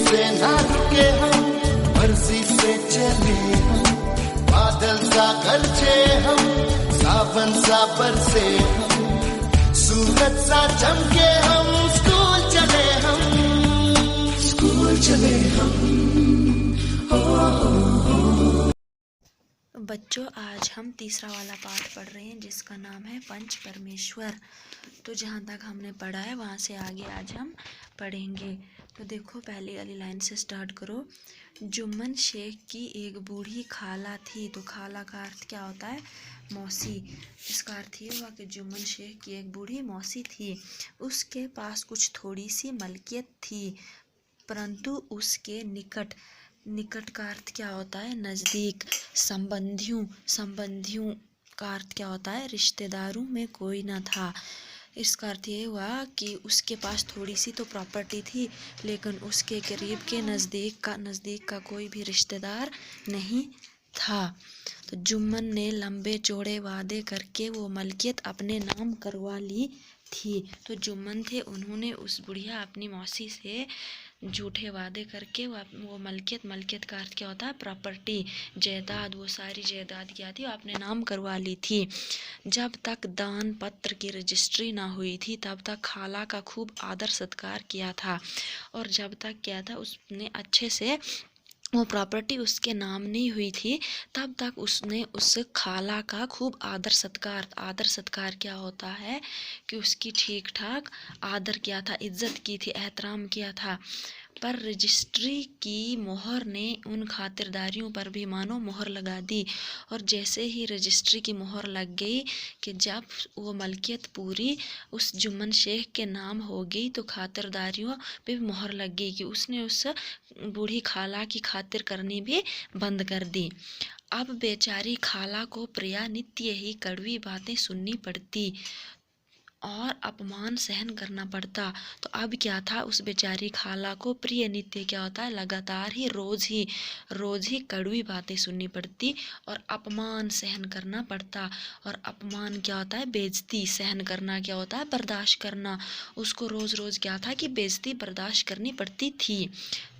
से ना रुके हम, मर्जी से चले हम, बादल सा गरजे हम, सावन सा बरसे हम, सूरज सा चमके हम, स्कूल चले हम, स्कूल चले हम। बच्चों, आज हम तीसरा वाला पाठ पढ़ रहे हैं जिसका नाम है पंच परमेश्वर। तो जहाँ तक हमने पढ़ा है वहाँ से आगे आज हम पढ़ेंगे। तो देखो, पहली वाली लाइन से स्टार्ट करो। जुम्मन शेख की एक बूढ़ी खाला थी। तो खाला का अर्थ क्या होता है? मौसी। इसका अर्थ ये हुआ कि जुम्मन शेख की एक बूढ़ी मौसी थी। उसके पास कुछ थोड़ी सी मलकियत थी, परंतु उसके निकट का अर्थ क्या होता है? नज़दीक। संबंधियों का अर्थ क्या होता है? रिश्तेदारों में कोई न था। इसका अर्थ ये हुआ कि उसके पास थोड़ी सी तो प्रॉपर्टी थी, लेकिन उसके करीब के नज़दीक का कोई भी रिश्तेदार नहीं था। तो जुम्मन ने लंबे चौड़े वादे करके वो मलकियत अपने नाम करवा ली थी। तो जुम्मन थे, उन्होंने उस बुढ़िया अपनी मौसी से झूठे वादे करके वो मलकियत का अर्थ क्या होता है? प्रॉपर्टी, जायदाद, वो सारी जायदाद क्या थी? वो अपने नाम करवा ली थी। जब तक दान पत्र की रजिस्ट्री ना हुई थी तब तक खाला का खूब आदर सत्कार किया था, और जब तक क्या था, उसने अच्छे से वो प्रॉपर्टी उसके नाम नहीं हुई थी तब तक उसने उस खाला का खूब आदर सत्कार क्या होता है कि उसकी ठीक ठाक आदर किया था, इज्जत की थी, एहतराम किया था। पर रजिस्ट्री की मोहर ने उन खातिरदारियों पर भी मानो मोहर लगा दी, और जैसे ही रजिस्ट्री की मोहर लग गई कि जब वो मलकियत पूरी उस जुम्मन शेख के नाम हो गई, तो खातिरदारियों पे भी मोहर लग गई कि उसने उस बूढ़ी खाला की खातिर करनी भी बंद कर दी। अब बेचारी खाला को प्रिया नित्य ही कड़वी बातें सुननी पड़ती और अपमान सहन करना पड़ता। तो अब क्या था, उस बेचारी खाला को प्रिय नित्य क्या होता है? लगातार ही रोज ही कड़वी बातें सुननी पड़ती और अपमान सहन करना पड़ता। और अपमान क्या होता है? बेइज्जती। सहन करना क्या होता है? बर्दाश्त करना। उसको रोज रोज क्या था कि बेइज्जती बर्दाश्त करनी पड़ती थी।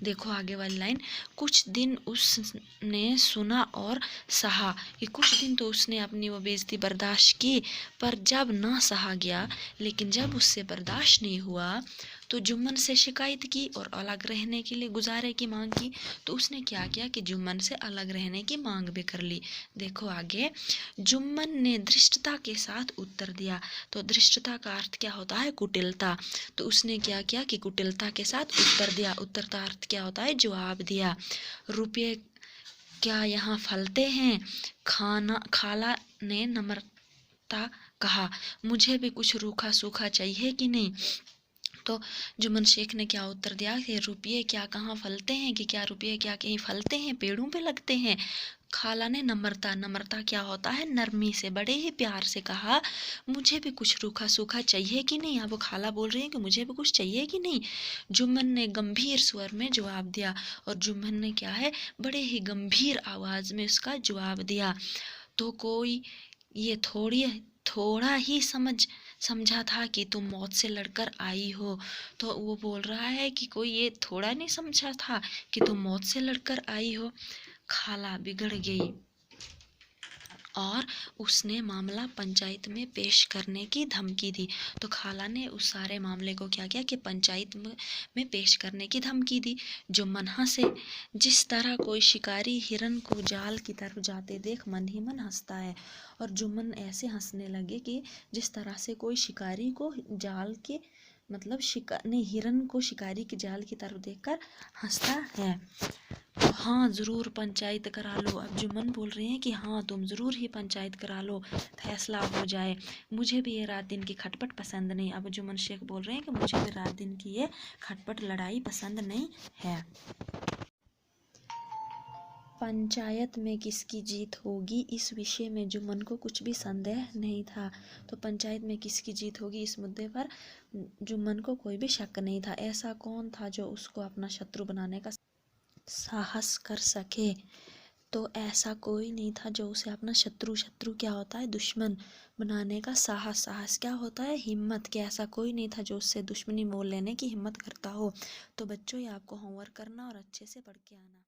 देखो आगे वाली लाइन। कुछ दिन उसने सुना और सहा, कि कुछ दिन तो उसने अपनी वो बेइज्जती बर्दाश्त की, पर जब ना सहा गया, लेकिन जब उससे बर्दाश्त नहीं हुआ तो जुम्मन से शिकायत की और अलग रहने के लिए गुजारे की मांग की। तो उसने क्या किया कि जुम्मन से अलग रहने की मांग भी कर ली। देखो आगे। जुम्मन ने धृष्टता के साथ उत्तर दिया। तो धृष्टता का अर्थ क्या होता है? कुटिलता। तो उसने क्या किया कि कुटिलता के साथ उत्तर दिया। उत्तर का अर्थ क्या होता है? जवाब दिया। रुपये क्या यहाँ फलते हैं? खाला ने नम्रता कहा। मुझे भी कुछ रूखा सूखा चाहिए कि नहीं? तो जुम्मन शेख ने क्या उत्तर दिया कि रुपये क्या कहाँ फलते हैं, कि क्या रुपये क्या कहीं फलते हैं, पेड़ों पे लगते हैं? खाला ने नम्रता क्या होता है? नरमी से, बड़े ही प्यार से कहा, मुझे भी कुछ रूखा सूखा चाहिए कि नहीं? अब वो खाला बोल रही है कि मुझे भी कुछ चाहिए कि नहीं। जुम्मन ने गंभीर स्वर में जवाब दिया, और जुम्मन ने क्या है? बड़े ही गंभीर आवाज में उसका जवाब दिया। तो कोई ये थोड़ा ही समझा था कि तुम मौत से लड़कर आई हो। तो वो बोल रहा है कि कोई ये थोड़ा नहीं समझा था कि तुम मौत से लड़कर आई हो। खाला बिगड़ गई और उसने मामला पंचायत में पेश करने की धमकी दी। तो खाला ने उस सारे मामले को क्या किया कि पंचायत में पेश करने की धमकी दी। जुम्मन हंसे। जिस तरह कोई शिकारी हिरन को जाल की तरफ जाते देख मन ही मन हंसता है। और जुम्मन ऐसे हंसने लगे कि जिस तरह से कोई शिकारी को जाल के हिरन को शिकारी की जाल की तरफ देखकर हंसता है। तो हाँ, ज़रूर पंचायत करा लो। अब जुम्मन बोल रहे हैं कि हाँ, तुम ज़रूर ही पंचायत करा लो, फैसला हो जाए। मुझे भी ये रात दिन की खटपट पसंद नहीं। अब जुम्मन शेख बोल रहे हैं कि मुझे भी रात दिन की ये खटपट लड़ाई पसंद नहीं है। पंचायत में किसकी जीत होगी, इस विषय में जुम्मन को कुछ भी संदेह नहीं था। तो पंचायत में किसकी जीत होगी, इस मुद्दे पर जुम्मन को कोई भी शक नहीं था। ऐसा कौन था जो उसको अपना शत्रु बनाने का साहस कर सके? तो ऐसा कोई नहीं था जो उसे अपना शत्रु, शत्रु क्या होता है, दुश्मन बनाने का साहस, साहस क्या होता है, हिम्मत, कि ऐसा कोई नहीं था जो उससे दुश्मनी मोल लेने की हिम्मत करता हो। तो बच्चों ये आपको होमवर्क करना और अच्छे से पढ़ के आना।